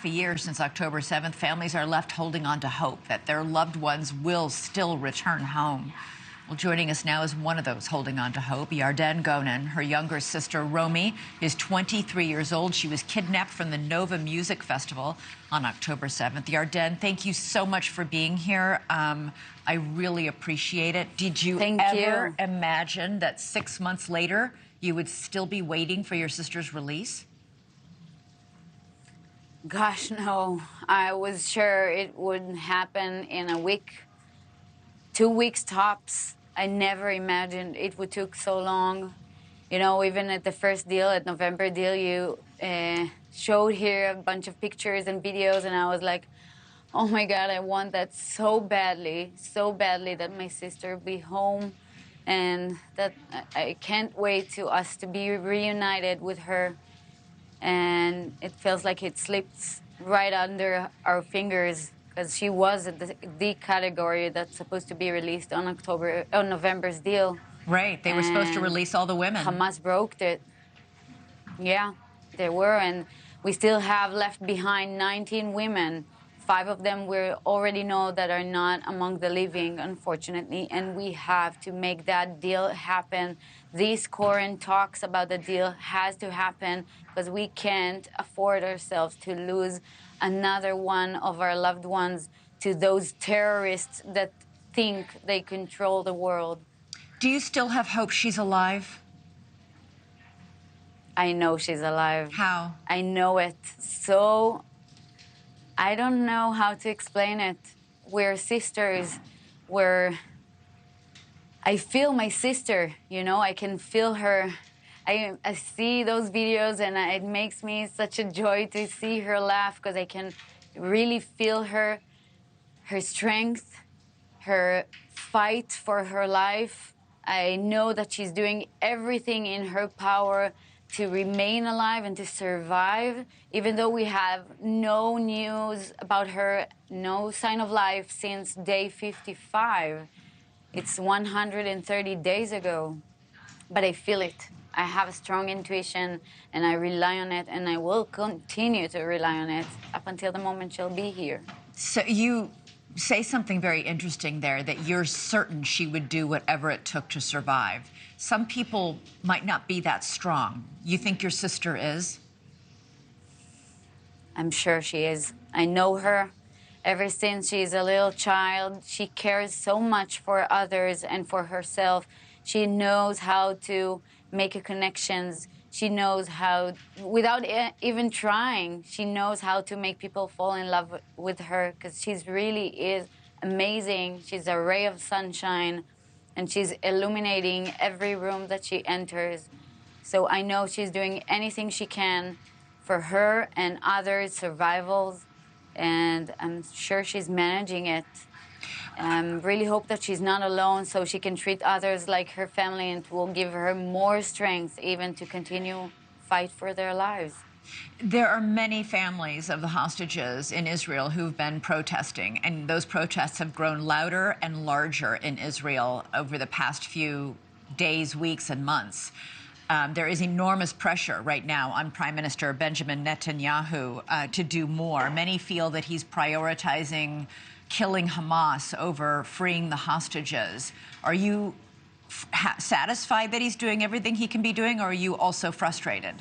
A year since October 7th, families are left holding on to hope that their loved ones will still return home. Well, joining us now is one of those holding on to hope, Yarden Gonen. Her younger sister, Romi, is 23 years old. She was kidnapped from the Nova Music Festival on October 7th. Yarden, thank you so much for being here. I really appreciate it. Did you ever imagine that 6 months later you would still be waiting for your sister's release? Gosh, no. I was sure it would happen in a week, 2 weeks tops. I never imagined it would take so long. You know, even at the first deal, at November deal, you showed here a bunch of pictures and videos, and I was like, oh my God, I want that so badly that my sister be home, and that I can't wait to us to be reunited with her. And it feels like it slips right under our fingers because she was the category that's supposed to be released on November's deal. Right, they were supposed to release all the women. Hamas broke it. Yeah, they were, and we still have left behind 19 women. 5 of them we already know that are not among the living, unfortunately, and we have to make that deal happen. These current talks about the deal has to happen because we can't afford ourselves to lose another one of our loved ones to those terrorists that think they control the world. Do you still have hope she's alive? I know she's alive. How? I know it. So I don't know how to explain it. We're sisters. I feel my sister, you know, I can feel her. I see those videos and it makes me such a joy to see her laugh because I can really feel her strength, her fight for her life. I know that she's doing everything in her power to remain alive and to survive, even though we have no news about her, no sign of life since day 55. It's 130 days ago, but I feel it. I have a strong intuition, and I rely on it, and I will continue to rely on it up until the moment she'll be here. So you say something very interesting there, that you're certain she would do whatever it took to survive. Some people might not be that strong. You think your sister is? I'm sure she is. I know her. Ever since she's a little child, she cares so much for others and for herself. She knows how to make connections. She knows how, without even trying, she knows how to make people fall in love with her because she really is amazing. She's a ray of sunshine, and she's illuminating every room that she enters. So I know she's doing anything she can for her and others' survivals, and I'm sure she's managing it. Really hope that she's not alone so she can treat others like her family, and will give her more strength even to continue fight for their lives. There are many families of the hostages in Israel who've been protesting, and those protests have grown louder and larger in Israel over the past few days, weeks, and months. There is enormous pressure right now on Prime Minister Benjamin Netanyahu to do more. Many feel that he's prioritizing killing Hamas over freeing the hostages. Are you satisfied that he's doing everything he can be doing, or are you also frustrated?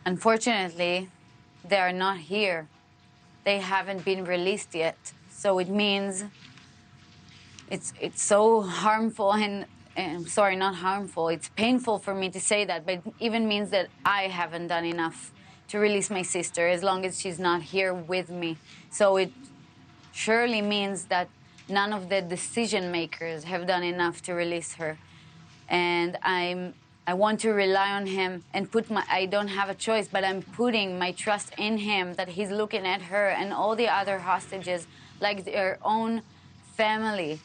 Unfortunately, they are not here. They haven't been released yet. So it means it's so harmful, and sorry, not harmful. It's painful for me to say that, but it even means that I haven't done enough to release my sister as long as she's not here with me. So it surely means that none of the decision makers have done enough to release her. And I want to rely on him and I don't have a choice, but I'm putting my trust in him that he's looking at her and all the other hostages like their own family.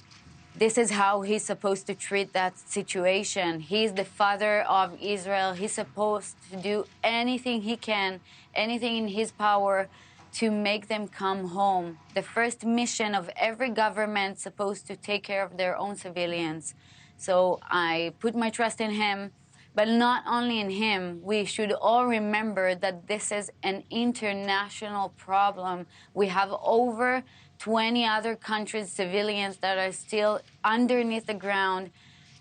This is how he's supposed to treat that situation. He's the father of Israel. He's supposed to do anything he can, anything in his power to make them come home. The first mission of every government is supposed to take care of their own civilians. So I put my trust in him. But not only in him, we should all remember that this is an international problem. We have over 20 other countries' civilians that are still underneath the ground,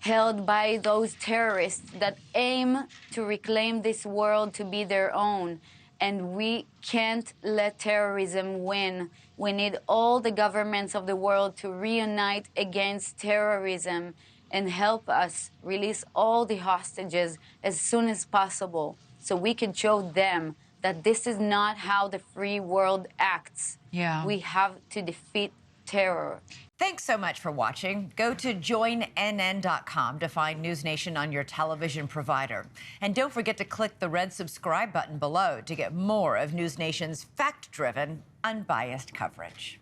held by those terrorists that aim to reclaim this world to be their own. And we can't let terrorism win. We need all the governments of the world to reunite against terrorism and help us release all the hostages as soon as possible so we can show them that this is not how the free world acts. Yeah. We have to defeat terror. Thanks so much for watching. Go to joinnn.com to find NewsNation on your television provider. And don't forget to click the red subscribe button below to get more of NewsNation's fact-driven, unbiased coverage.